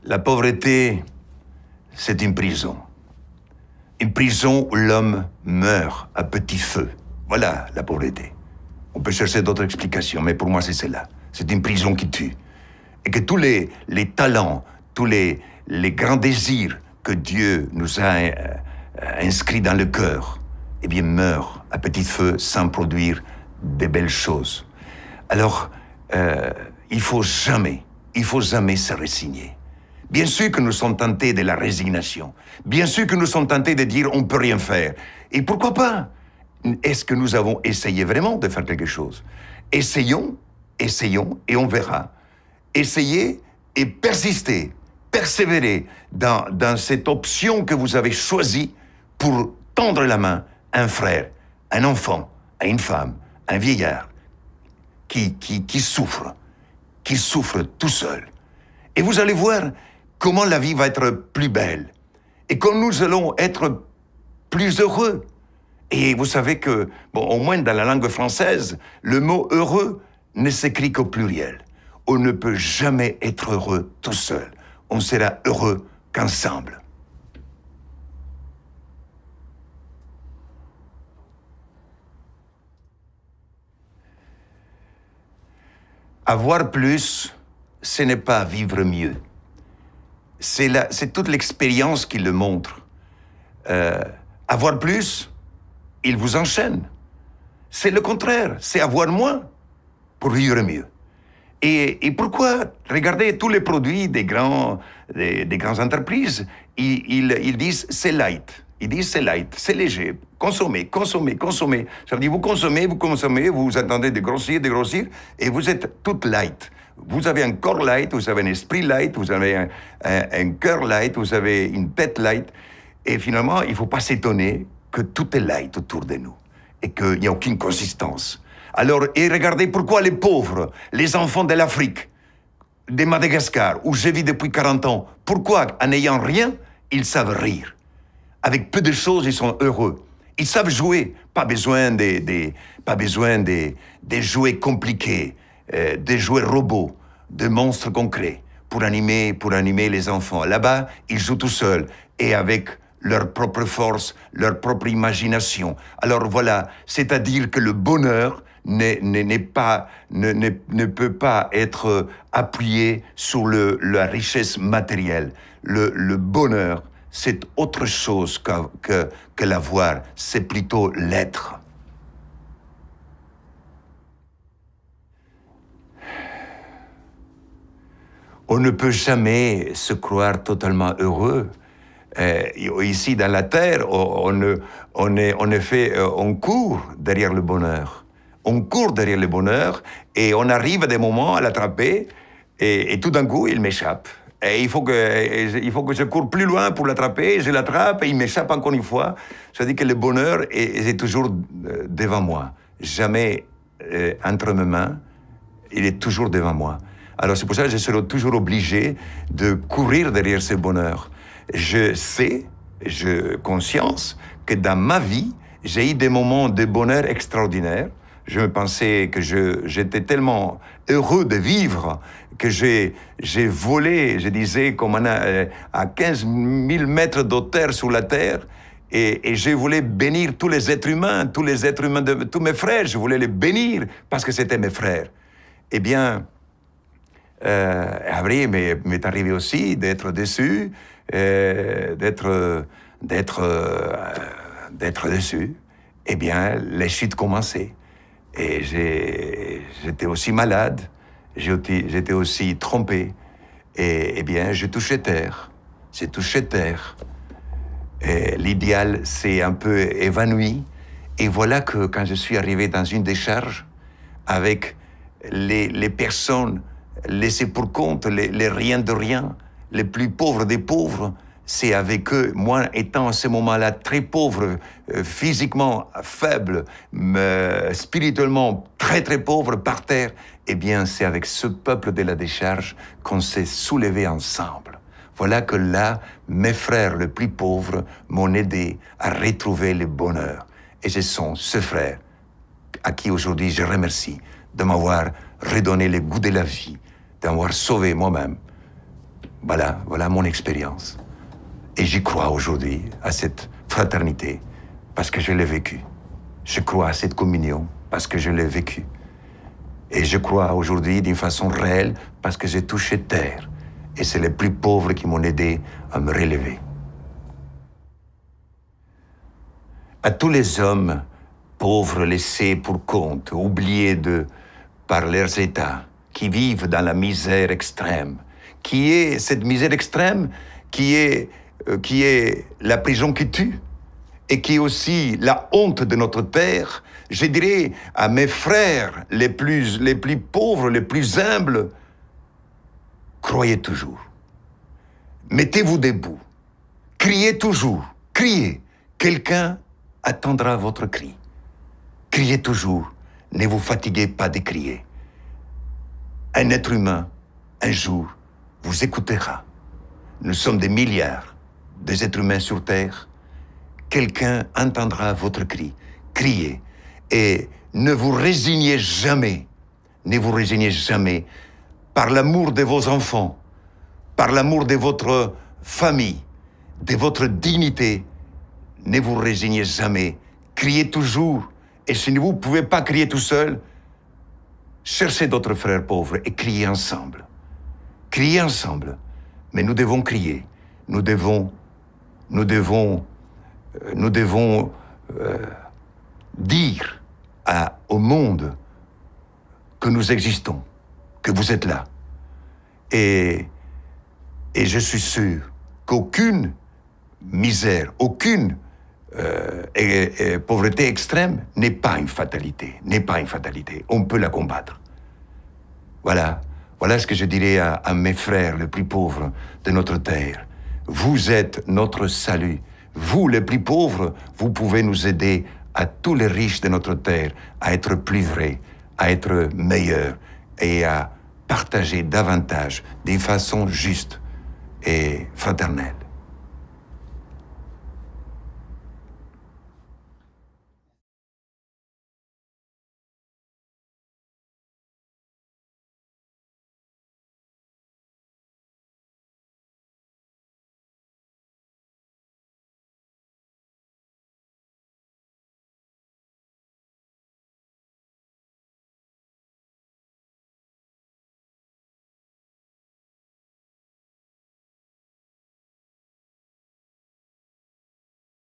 La pauvreté, c'est une prison. Une prison où l'homme meurt à petit feu. Voilà la pauvreté. On peut chercher d'autres explications, mais pour moi, c'est celle-là. C'est une prison qui tue. Et que tous les talents, tous les grands désirs que Dieu nous a inscrits dans le cœur, eh bien, meurent à petit feu sans produire de belles choses. Alors, il faut jamais se résigner. Bien sûr que nous sommes tentés de la résignation. Bien sûr que nous sommes tentés de dire on peut rien faire. Et pourquoi pas? Est-ce que nous avons essayé vraiment de faire quelque chose? Essayons, et on verra. Essayez et persistez, persévérez dans cette option que vous avez choisie pour tendre la main à un frère, un enfant, à une femme, un vieillard qui souffre tout seul. Et vous allez voir comment la vie va être plus belle et comme nous allons être plus heureux. Et vous savez que, bon, au moins dans la langue française, le mot « heureux » ne s'écrit qu'au pluriel. On ne peut jamais être heureux tout seul. On sera heureux qu'ensemble. Avoir plus, ce n'est pas vivre mieux. C'est toute l'expérience qui le montre. Avoir plus, il vous enchaîne. C'est le contraire, c'est avoir moins pour vivre mieux. Et pourquoi? Regardez tous les produits des grandes entreprises, ils disent c'est light. Ils disent c'est light, c'est léger. Consommez. Ça veut dire vous consommez, vous attendez de grossir, et vous êtes toute light. Vous avez un corps light, vous avez un esprit light, vous avez un cœur light, vous avez une tête light. Et finalement, il ne faut pas s'étonner que tout est light autour de nous et qu'il n'y a aucune consistance. Alors, et regardez pourquoi les pauvres, les enfants de l'Afrique, de Madagascar, où je vis depuis 40 ans, pourquoi, en n'ayant rien, ils savent rire. Avec peu de choses, ils sont heureux. Ils savent jouer, pas besoin des jouets compliqués, des jouets robots, de monstres concrets, pour animer les enfants. Là-bas, ils jouent tout seuls et avec leur propre force, leur propre imagination. Alors voilà, c'est-à-dire que le bonheur ne peut pas être appuyé sur la richesse matérielle. Le bonheur, c'est autre chose que l'avoir, c'est plutôt l'être. On ne peut jamais se croire totalement heureux. Ici, dans la terre, on court derrière le bonheur. On court derrière le bonheur et on arrive à des moments à l'attraper et tout d'un coup, il m'échappe. Et il faut que je cours plus loin pour l'attraper, je l'attrape et il m'échappe encore une fois. Ça veut dire que le bonheur est toujours devant moi. Jamais entre mes mains, il est toujours devant moi. Alors c'est pour ça que je serai toujours obligé de courir derrière ce bonheur. Je sais, j'ai conscience que dans ma vie, j'ai eu des moments de bonheur extraordinaires. Je me pensais que j'étais tellement heureux de vivre que j'ai volé, je disais, comme à 15 000 mètres d'auteur sur la terre. Et je voulais bénir tous les êtres humains, tous mes frères. Je voulais les bénir parce que c'était mes frères. Eh bien, après, il m'est arrivé aussi d'être déçu, d'être déçu. Eh bien, les chutes commençaient. Et j'étais aussi malade, j'étais aussi trompé. Et eh bien, j'ai touché terre. Et l'idéal s'est un peu évanoui. Et voilà que quand je suis arrivé dans une décharge, avec les personnes laissées pour compte, les rien de rien, les plus pauvres des pauvres, c'est avec eux, moi étant à ce moment-là très pauvre, physiquement faible, spirituellement très très pauvre par terre, eh bien c'est avec ce peuple de la décharge qu'on s'est soulevé ensemble. Voilà que là, mes frères les plus pauvres m'ont aidé à retrouver le bonheur. Et ce sont ces frères à qui aujourd'hui je remercie de m'avoir redonné le goût de la vie, de m'avoir sauvé moi-même Voilà mon expérience. Et j'y crois aujourd'hui, à cette fraternité, parce que je l'ai vécu. Je crois à cette communion, parce que je l'ai vécu. Et je crois aujourd'hui d'une façon réelle, parce que j'ai touché terre. Et c'est les plus pauvres qui m'ont aidé à me relever. À tous les hommes pauvres laissés pour compte, oubliés par leurs états, qui vivent dans la misère extrême, qui est cette misère extrême qui est la prison qui tue et qui est aussi la honte de notre terre, je dirais à mes frères les plus pauvres, les plus humbles, croyez toujours. Mettez-vous debout. Criez toujours. Criez. Quelqu'un attendra votre cri. Criez toujours. Ne vous fatiguez pas de crier. Un être humain, un jour, vous écoutera. Nous sommes des milliards d'êtres humains sur Terre. Quelqu'un entendra votre cri. Criez. Et ne vous résignez jamais. Ne vous résignez jamais par l'amour de vos enfants, par l'amour de votre famille, de votre dignité. Ne vous résignez jamais. Criez toujours. Et si vous ne pouvez pas crier tout seul, cherchez d'autres frères pauvres et criez ensemble. Criez ensemble. Mais nous devons crier. Nous devons dire au monde que nous existons, que vous êtes là. Et je suis sûr qu'aucune misère, aucune pauvreté extrême n'est pas une fatalité, On peut la combattre. Voilà ce que je dirais à mes frères les plus pauvres de notre terre. Vous êtes notre salut. Vous, les plus pauvres, vous pouvez nous aider à tous les riches de notre terre à être plus vrais, à être meilleurs et à partager davantage d'une façon juste et fraternelle.